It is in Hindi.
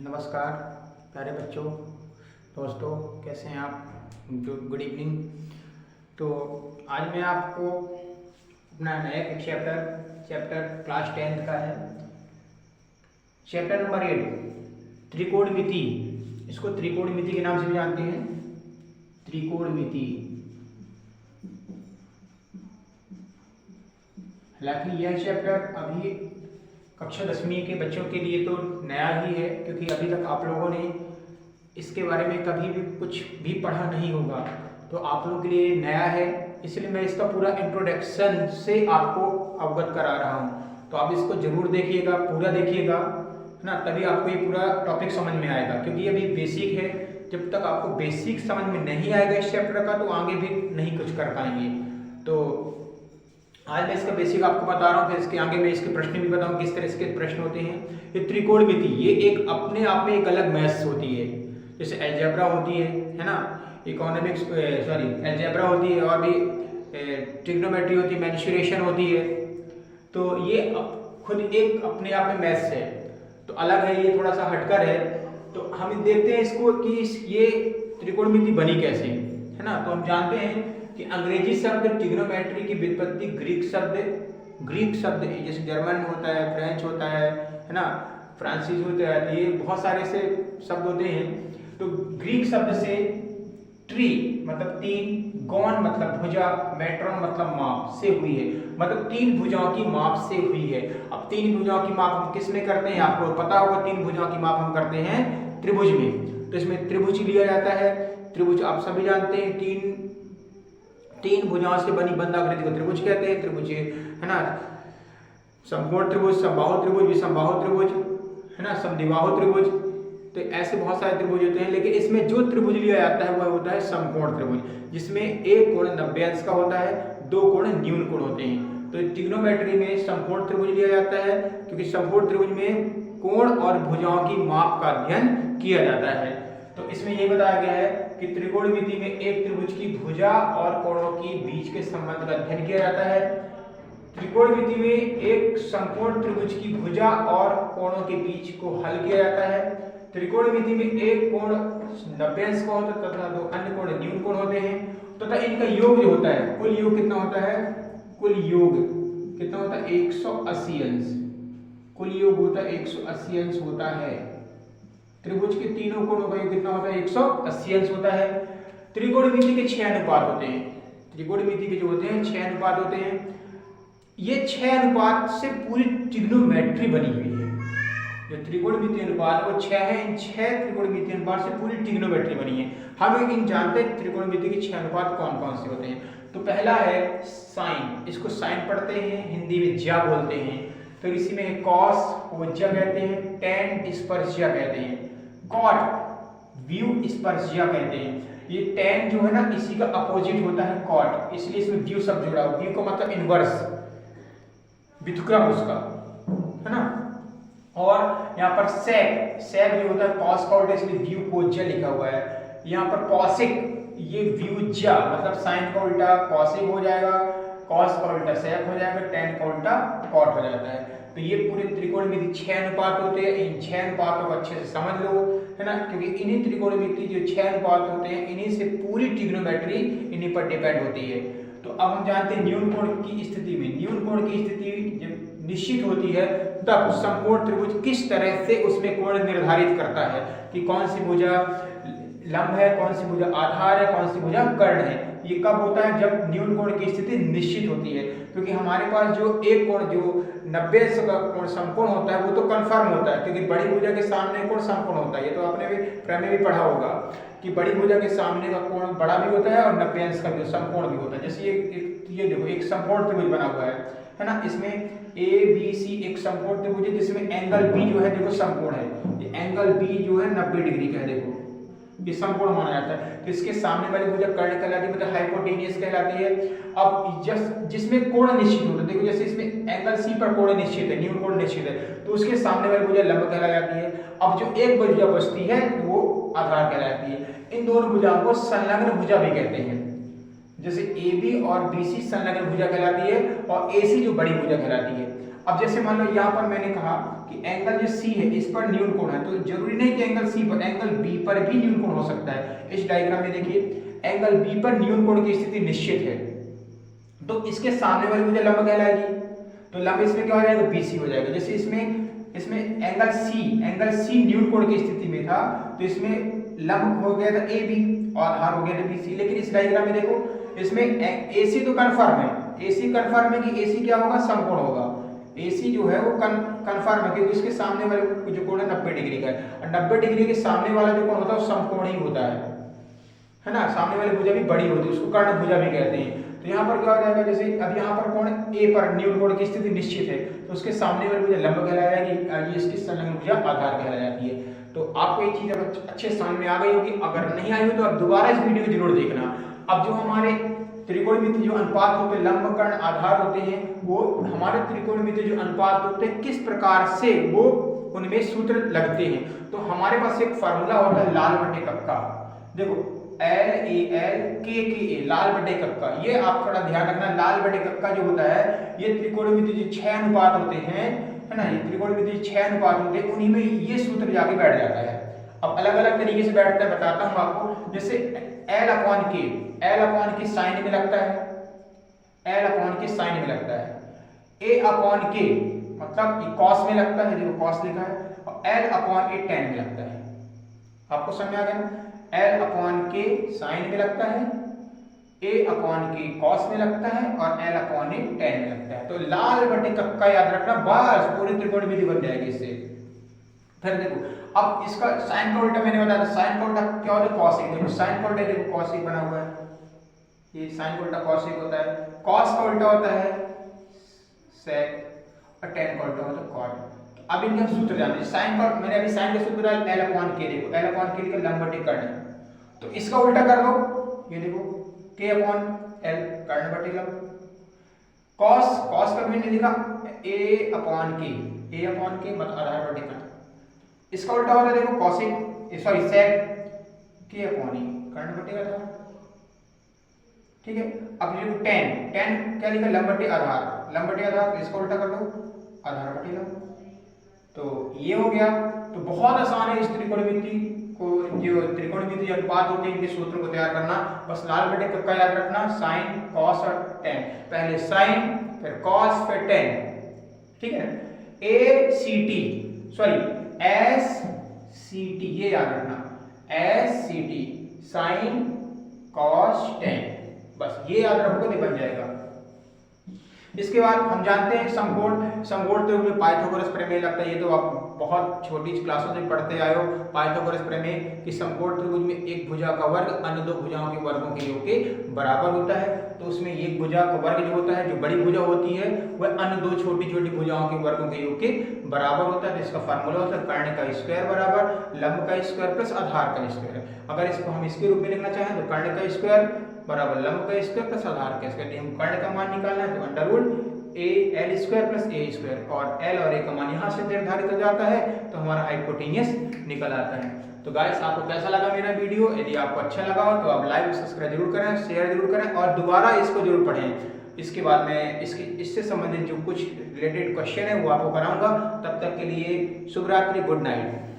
नमस्कार प्यारे बच्चों, दोस्तों, कैसे हैं आप? Good evening. तो आज मैं आपको अपना नया एक चैप्टर क्लास 10th का है, चैप्टर नंबर 8 त्रिकोणमिति। इसको त्रिकोणमिति के नाम से भी जानते हैं, त्रिकोणमिति। हालांकि यह चैप्टर अभी कक्षा 10वीं के बच्चों के लिए तो नया ही है, क्योंकि अभी तक आप लोगों ने इसके बारे में कभी भी कुछ भी पढ़ा नहीं होगा, तो आप लोगों के लिए नया है। इसलिए मैं इसका पूरा इंट्रोडक्शन से आपको अवगत करा रहा हूँ। तो आप इसको जरूर देखिएगा, पूरा देखिएगा, है ना, तभी आपको ये पूरा टॉपिक समझ में आएगा। क्योंकि ये अभी बेसिक है, जब तक आपको बेसिक समझ में नहीं आएगा इस चैप्टर का, तो आगे भी नहीं कुछ कर पाएंगे। तो आज मैं इसका बेसिक आपको बता रहा हूँ, फिर इसके आगे मैं इसके प्रश्न भी बताऊँ किस तरह इसके प्रश्न होते हैं। ये त्रिकोणमिति ये एक अपने आप में एक अलग मैथ्स होती है, जैसे अलजेब्रा होती है ना, इकोनॉमिक्स अलजेब्रा होती है, और भी ट्रिग्नोमेट्री होती है, मेंसुरेशन होती है। तो ये खुद एक अपने आप में मैथ्स है, तो अलग है, ये थोड़ा सा हटकर है। तो हम देखते हैं इसको कि ये त्रिकोणमिति बनी कैसे, है ना। तो हम जानते हैं कि अंग्रेजी शब्द ट्रिग्नोमेट्री की व्युत्पत्ति ग्रीक शब्द जैसे जर्मन होता है, फ्रेंच होता है ना, फ्रांसीसी होता है, तो ये बहुत सारे से शब्द होते हैं। तो ग्रीक शब्द से ट्री मतलब तीन, गॉन मतलब भुजा, मेट्रॉन मतलब माप से हुई है, मतलब तीन भुजाओं की माप से हुई है। अब तीन भुजाओं की माप हम किस में करते हैं, आपको पता होगा। तीन भुजाओं की माप हम करते हैं त्रिभुज में। तो इसमें त्रिभुज लिया जाता है। त्रिभुज आप सभी जानते हैं, तीन भुजाओं से बनी बंधाकृति को त्रिभुज कहते हैं। त्रिभुज है ना, समकोण त्रिभुज, समबाहु त्रिभुज, विषमबाहु त्रिभुज, है ना, समद्विबाहु त्रिभुज। तो ऐसे बहुत सारे त्रिभुज होते हैं, लेकिन इसमें जो त्रिभुज लिया जाता है वह होता है समकोण त्रिभुज, जिसमें एक कोण 90 अंश का होता है, दो कोण न्यून कोण होते हैं। तो ट्रिग्नोमेट्री में समकोण त्रिभुज लिया जाता है, क्योंकि समकोण त्रिभुज में कोण और भुजाओं की माप का अध्ययन किया जाता है। तो इसमें यह बताया गया है कि त्रिकोणमिति में एक त्रिभुज की भुजा और कोणों के बीच के संबंध का अध्ययन किया जाता है। त्रिकोणमिति में एक समकोण त्रिभुज की भुजा और कोणों के बीच को हल किया जाता है। त्रिकोणमिति में एक कोण 90 अंश का होता है तथा दो अन्य कोण न्यून कोण होते हैं, तथा इनका योग जो होता है, कुल योग कितना होता है, कुल योग कितना होता है, 180 अंश। कुल योग होता है 180 अंश होता है। त्रिभुज के तीनों कोणों का योग कितना होता है, 180 अंश होता है। त्रिकोणमिति के 6 अनुपात होते हैं। त्रिकोणमिति के जो होते हैं 6 अनुपात होते हैं। ये 6 अनुपात से पूरी ट्रिग्नोमेट्री बनी हुई है। जो त्रिकोणमिति अनुपात वो 6 है, इन 6 त्रिकोणमिति अनुपात से पूरी ट्रिग्नोमेट्री बनी है। हम इन जानते हैं त्रिकोणमिति के 6 अनुपात कौन कौन से होते हैं। तो पहला है साइन, इसको साइन पढ़ते हैं, हिंदी में ज्या बोलते हैं। फिर इसी में कॉस को ज्या कहते हैं, टेन स्पर्शिया कहते हैं, कॉट व्यू स्पर्शिया कहते हैं। ये टेन जो है ना, इसी का अपोजिट होता है कॉट, इसलिए इसमें व्यू शब्द जुड़ा हुआ। व्यू का मतलब इनवर्स, व्युत्क्रम उसका, है ना। और यहाँ पर सेक जो होता है कॉस का उल्टा, इसलिए व्यू को ज्या लिखा हुआ है। यहाँ पर कॉसिक, ये व्यू ज्या मतलब साइन का उल्टा कॉसिक हो जाएगा, कॉस का उल्टा सेक हो जाएगा, टेन का उल्टा कॉट हो जाता है। तो ये पूरे त्रिकोणमिति 6 अनुपात होते हैं। इन 6 अनुपातों को अच्छे से समझ लो, है ना, क्योंकि इन्हीं त्रिकोणमिति जो 6 अनुपात होते हैं, इन्हीं से पूरी ट्रिग्नोमेट्री इन्हीं पर डिपेंड होती है। तो अब हम जानते हैं न्यून कोण की स्थिति में, न्यून कोण की स्थिति जब निश्चित होती है, तब समकोण त्रिभुज किस तरह से उसमें कोण निर्धारित करता है कि कौन सी भुजा लंब है, कौन सी भुजा आधार है, कौन सी भुजा कर्ण है। ये कब होता है, जब न्यून कोण की स्थिति निश्चित होती है। क्योंकि हमारे पास जो एक कोण जो 90 अंश का कोण समकोण होता है, वो तो कंफर्म होता है, क्योंकि बड़ी भुजा के सामने कोण समकोण होता है। ये तो आपने भी प्रमेय में भी पढ़ा होगा कि बड़ी भुजा के सामने का कोण बड़ा भी होता है और 90 अंश का भी समकोण भी होता है। जैसे ये देखो एक समकोण त्रिभुज बना हुआ है ना, इसमें ABC एक समकोण त्रिभुज है, जिसमें एंगल B जो है देखो समकोण है। ये एंगल B जो है 90 डिग्री का है, देखो ये समकोण माना जाता है। तो इसके सामने वाली भुजा कर्ण कहलाती है, मतलब हाइपोटेनियस कहलाती है। अब जिसमें कोण निश्चित होता है, देखो जैसे इसमें एंगल C पर कोण निश्चित है, न्यून कोण निश्चित है, तो उसके सामने वाली भुजा लंब कहला जाती है। अब जो एक भुजा बचती है वो आधार कहलाती है। इन दोनों भुजाओं को संलग्न भुजा भी कहते हैं। जैसे AB और BC संलग्न भुजा कहलाती है, और AC जो बड़ी भुजा कहलाती है। अब जैसे मान लो यहाँ पर मैंने कहा कि एंगल जो सी है इस पर न्यून कोण है, तो जरूरी नहीं कि एंगल सी पर, एंगल बी पर भी न्यून कोण हो सकता है। इस डायग्राम में देखिए एंगल बी पर न्यून कोण की स्थिति निश्चित है, तो इसके सामने वाली भुजा लंब कहलाएगी, तो लंब इसमें क्या हो जाएगा, बीसी हो जाएगा। जैसे इसमें एंगल सी न्यून कोण की स्थिति में था, तो इसमें लंब हो गया था ए बी और आधार हो गया था बीसी। लेकिन इस डायग्राम में देखो इसमें एसी तो कंफर्म है, एसी कंफर्म है कि एसी क्या होगा, समकोण होगा। एसी जो है वो कंफर्म है क्योंकि इसके सामने वाले जो कोण है 90 डिग्री का है, और 90 डिग्री के सामने वाला जो कोण होता है वो समकोण ही होता है ना। सामने वाली भुजा भी बड़ी होती है, उसको कर्ण भुजा भी कहते हैं। तो यहाँ पर क्या हो जाएगा, जैसे अब यहाँ पर कोण ए पर न्यून कोण की स्थिति निश्चित है, तो उसके सामने वाली भुजा लंब कहलाया जाएगी, ये इसकी संलग्न भुजा आधार कहलाई जाती है। तो आपको ये चीज अब अच्छे समझ में आ गई होगी। अगर नहीं आई हो तो अब दोबारा इस वीडियो को जरूर देखना। अब जो हमारे त्रिकोणमिति जो अनुपात होते हैं, लंब कर्ण आधार होते हैं, वो हमारे त्रिकोणमिति जो अनुपात होते हैं किस प्रकार से वो उनमें सूत्र लगते हैं। तो हमारे पास एक फार्मूला होता है लाल बटे कक्का, देखो एल ए एल के ए, लाल बटे कक्का। ये आप थोड़ा ध्यान रखना, लाल बटे कक्का जो होता है ये त्रिकोणमिति जो 6 अनुपात होते हैं, है ना, ये त्रिकोणमिति 6 अनुपात होते हैं, उन्हीं में ये सूत्र जाके बैठ जाता है। अब अलग अलग तरीके से बैठता है, बताता हूँ आपको। जैसे एल अपॉन के साइन में लगता है, एल अपॉन के साइन में लगता है, ए अपॉन के मतलब कॉस में लगता है, देखो कॉस लिखा है, और एल अपॉन ए टेन में लगता है। आपको समझ आ गया, एल अपॉन के साइन में लगता है, ए अपॉन के कॉस में लगता है, और एल अपॉन ए टेन में लगता है। तो लाल बटे कक्का याद रखना, बस पूरी त्रिकोणमिति बन जाएगी इससे। फिर देखो अब इसका साइन का उल्टा मैंने बताया था, साइन का उल्टा क्या होता है, कॉसेक। देखो साइन का उल्टा देखो कॉसेक बना हुआ है, ये साइन का उल्टा कॉसेक होता है, कॉस का उल्टा होता है सेक, और टेन का उल्टा होता है कॉट। अब इनके हम सूत्र जानते हैं। साइन का मैंने अभी साइन का सूत्र डाला एल अपॉन के, देखो एल अपॉन के का लंब बटे कर्ण, तो इसका उल्टा कर दो, ये देखो के अपॉन एल कर्ण बटे लंब। कॉस का मैंने लिखा ए अपॉन के मतलब आधार बटे कर्ण, इसका उल्टा होता है देखो कॉसेक सॉरी सेक के अपॉन ई कर्ण बटे आधार, ठीक है। अब ये टेन क्या लिखा, लंब बटे आधार, तो इसका उल्टा कर दो आधार बटे लंब, तो ये हो गया। तो बहुत आसान है इस त्रिकोणमिति को, जो त्रिकोणमिति अनुपात होते हैं इनके सूत्र को तैयार करना। बस लाल बटे कक्का याद रखना, साइन कॉस और टेन, पहले साइन फिर कॉस फिर टेन, ठीक है। A C T sorry S C T, ये याद रखना, S C T sine cos tan, बस ये याद रखोगे तो बन जाएगा। इसके बाद हम जानते हैं समकोण त्रिभुज में पाइथागोरस प्रमेय लगता है। ये तो आप बहुत छोटी क्लासों में पढ़ते आए हो, पाइथागोरस प्रमेय कि समकोण त्रिभुज में एक भुजा का वर्ग अन्य दो भुजाओं के वर्गों के योग के बराबर होता है। तो उसमें एक भुजा का वर्ग जो होता है, जो बड़ी भुजा होती है, वह अन्य दो छोटी छोटी भुजाओं के वर्गों के योग के बराबर होता है। तो इसका फार्मूला होता है कर्ण का स्क्वायर बराबर लंब का स्क्वायर प्लस आधार का स्क्वायर। अगर इसको हम इसके रूप में लिखना चाहें तो कर्ण का स्क्वायर बराबर लंब का स्क्वायर प्लस आधार का स्क्वायर। हम कर्ण का मान निकालना है तो under root A L square plus A square, और एल और ए का मान यहाँ से निर्धारित हो जाता है, तो हमारा हाइपोटेन्यूस निकल आता है। तो गाइस आपको कैसा लगा मेरा वीडियो? यदि आपको अच्छा लगा हो तो आप लाइक और सब्सक्राइब जरूर करें, शेयर जरूर करें, और दोबारा इसको जरूर पढ़ें। इसके बाद मैं इससे संबंधित जो कुछ रिलेटेड क्वेश्चन है वो आपको कराऊंगा। तब तक के लिए शुभ रात्रि, गुड नाइट।